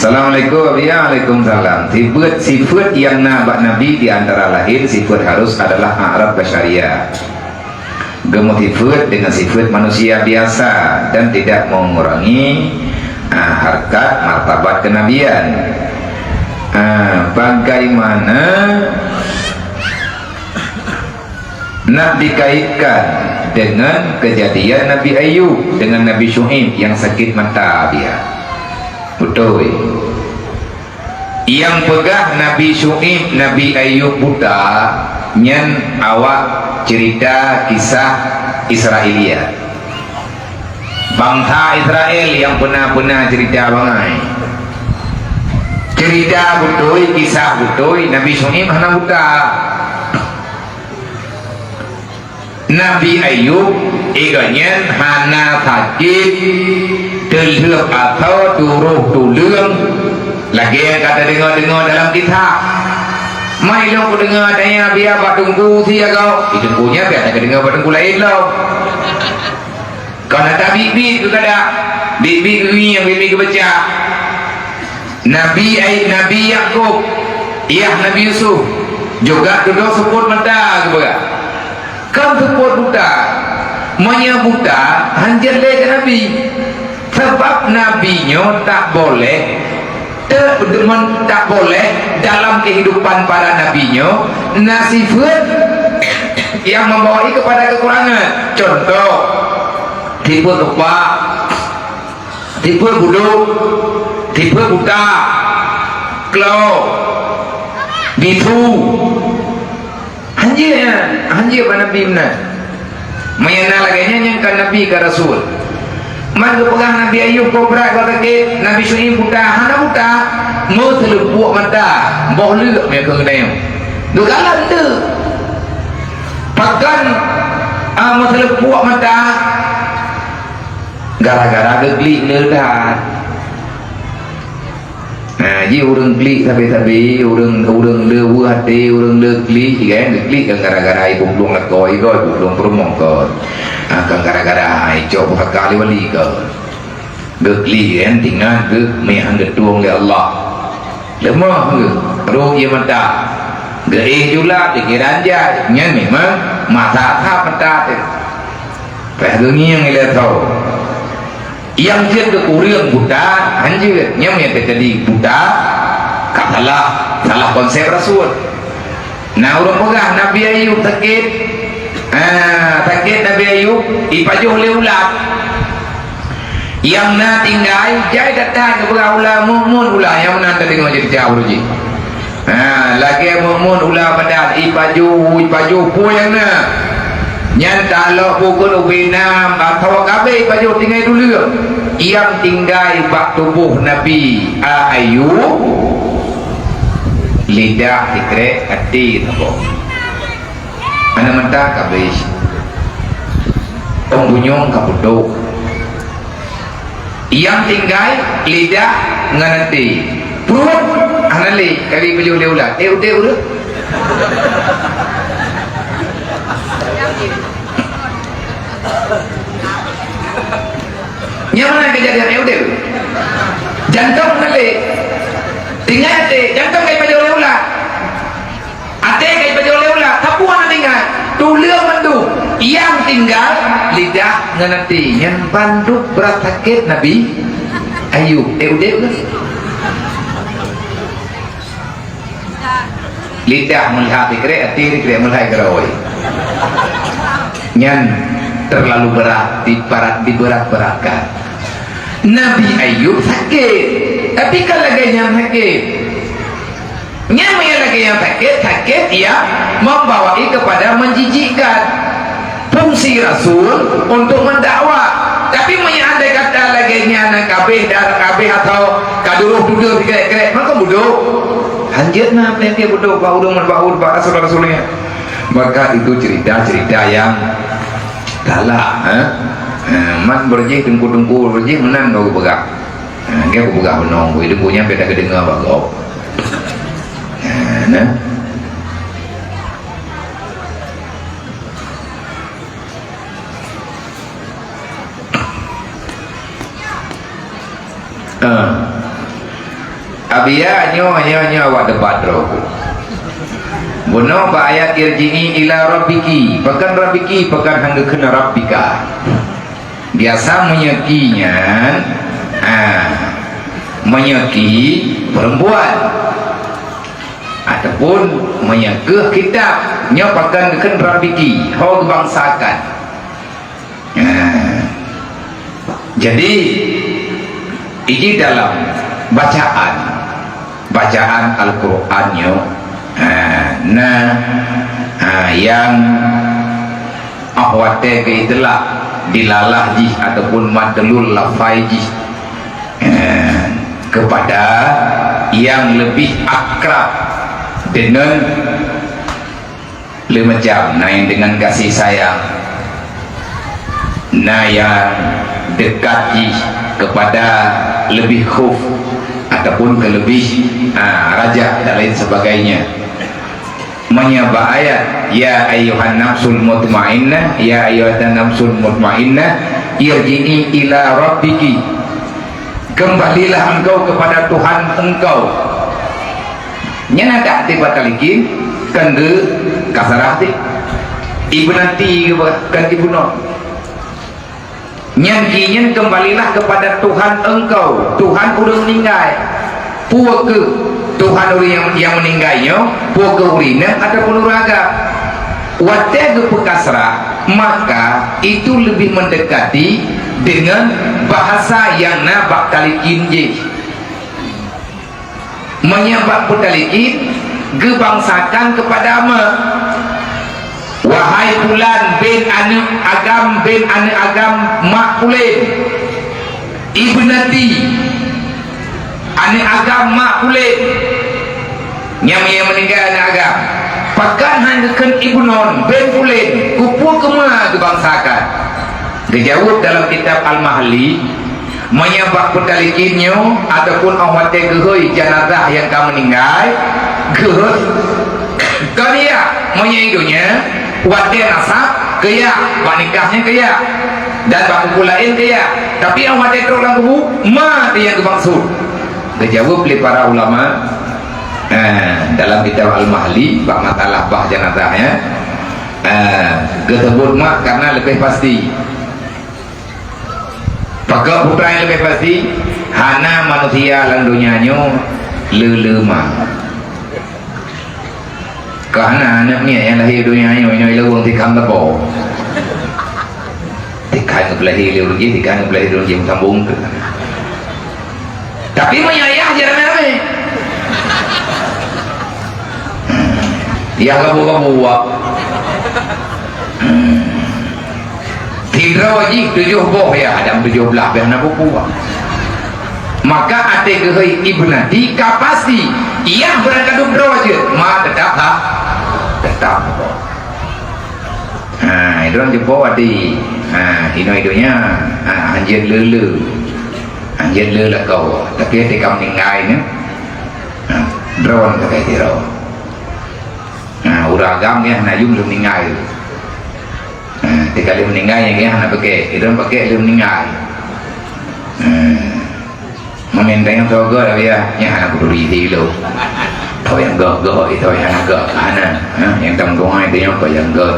Assalamualaikum. Waalaikumsalam. Sifat yang Nabi di antara lain sifat harus adalah a'rab basyariah. Gemotifat dengan sifat manusia biasa dan tidak mengurangi harkat martabat kenabian. Bagaimana nak dikaitkan dengan kejadian Nabi Ayub dengan Nabi Syuaib yang sakit mata dia? Betul. Yang pegah Nabi Syuaib, Nabi Ayub buta, nyen awak cerita kisah Israelia. Bangsa Israel yang pernah cerita bangai. Cerita betul, kisah betul, Nabi Syuaib hana buta. Nabi Ayub iganya hana sakit terlep atau turuh-tulung. Lagi yang kata dengar-dengar dalam kitab. Mai lo ku dengar tanya biar batungku sia kau. Itungkunya biar tak dengar batungku lain lo. Kau nak tak bibi ke kada? Bibi ke yang bibi ke baca. Nabi Yakub, Nabi Yusuf juga duduk support mata ke baga. Kan support buta. Manya buta hanjir le ke Nabi. Sebab nabinya tak boleh dalam kehidupan para nabinya nasifat yang membawa kepada kekurangan. Contoh, tipe lupa, tipe buduk, tipe buta, klau, bisu, hanjir pada Nabi benar. Mayana lagi yang kan Nabi ke Rasul. Man pegang Nabi Ayub kau berat kau sakit, Nabi Syuaib buta, hana buta, mau terlepuak mata, bau lek mereka kedai. Dua kalah tu. Pakan mau terlepuak mata, gara-gara geglik ledah. Ji orang klik tapi orang lewu hati, orang leklik kan, leklik kan gara-gara ibu belum lakoi kau, belum perumong kau. Kan gara-gara coba kali wali ke gekli kan tinggal ke mehan getuang oleh Allah lemah ke roh ia mata gerih juga pikiran aja nya memang mata apa mata tu pahungi yang ia tahu yang dia kekurangan buta anjir nya yang terjadi buta salah konsep Rasul. Nah orang pegang Nabi Ayub sakit Nabi Ayub ipajuh oleh ulat yang na tinggal jai datang kepada ulat mu'mun ulat yang mana tadi ngajak jauh ruji lagi mu'mun ulat pada ipajuh puyang na yang kalau pukul ubinam atau kabe ipajuh tinggal dulu yang tinggal bak tubuh Nabi Ayub lidah dikrek hati tabo mana mentah kabis pembunyong kabuduk yang tinggal lidah nganati perut anali kali beli oleh ulat udah yang mana kejadian udah jantung ngali tinggal jantung kayak beli oleh ulat ate kayak beli oleh ulat tapuan tinggal tuliang mandu yang tinggal lidah nganati yang banduk berat sakit Nabi Ayub udah lidah melihat dikira hati dikira melihat gerawai yang terlalu berat diberat-beratkan. Nabi Ayub sakit tapi kalau lagi yang sakit lagi yang sakit ia membawai kepada menjijikkan fungsi Rasul untuk mendakwah. Tapi andai kata lagi anak kabeh dan kabeh atau kaduruh duduk dikerek-kerek maka bodoh hanjir nah penyakit bodoh baudung menbaud para rasul-rasulnya. Maka itu cerita-cerita yang galak man berjih tungku-tungku berjih menang kau pegang dia aku pegang menong hidupnya beda kedengar bagok nah Abia nyo awak debat roku. Buno ba ayat irji'i ila rabbiki, pekan rabbiki, pekan hangga kena rabbika. Biasa menyekinya menyeki perempuan ataupun menyekeh kitab nyopakan keken rabbiki ho kebangsakan. Jadi ini dalam bacaan Al-Qur'annya yang ahwate ke itulah dilalah jih ataupun madlul lafai jih kepada yang lebih akrab dengan lemejam, yang dengan kasih sayang, yang dekat jih kepada lebih khuf ataupun ke lebih raja dan lain sebagainya. Menyebab ayat ya ayyuhan nafsul mutmainnah, ya ayyuhan nafsul mutmainnah irji'i ila rabbiki, kembalilah engkau kepada Tuhan engkau. Nyana tak hati batalikin kan ke kasar hati ibu nanti kan ibu no nyanyian kembalilah kepada Tuhan engkau. Tuhan udah meninggal puak ke Tuhan orang yang meninggalnya puak ke urina ataupun uraga watega pekasrah, maka itu lebih mendekati dengan bahasa yang nabak talikin je menyebab putalikin gebangsakan kepada ama. Wahai fulan bin anak agam mak kulit ibnati anak agam mak kulit yang meninggal anak agam pakan handekan ibnon bin kulit kupur kema kebangsakan. Dijawab dalam kitab Al-Mahli menyebab putalikinnya ataupun awate gehoi jenazah yang kamu meninggal gehoi kaya menyaidunya wate nasab kaya nikahnya kaya dan bangku lain kaya, tapi yang wate orang kubu mati yang kebangsud. Dijawab oleh para ulama dalam kitab Al-Mahli bak matalah bah jenazahnya ketebut mak karena lebih pasti pakai putra yang lebih pasti hana manusia lang dunianya lelema karena anaknya yang lahir dunianya ini lewang tikam tebal tikam belahir lewuji tikam belahir lewuji sambung ke tapi menyayah je ramai-ramai yang kamu buat Hidra wajib 7 boh ya Adam 17 biar nak buat maka ate gehoi ibnati kapasti ia berangkat derajat ma tetap itu orang jumpa wadi hino-hinonya anjir lele lah kau tapi ate kam tinggai ni drone ke kai tiro uragam ya najum belum tinggai kali meninggal yang dia nak pakai itu pakai dia meninggal memendeng toga dah ya yang anak berduri hilau tahu yang gak itu yang agak kanan yang tanggung itu yang kau yang gak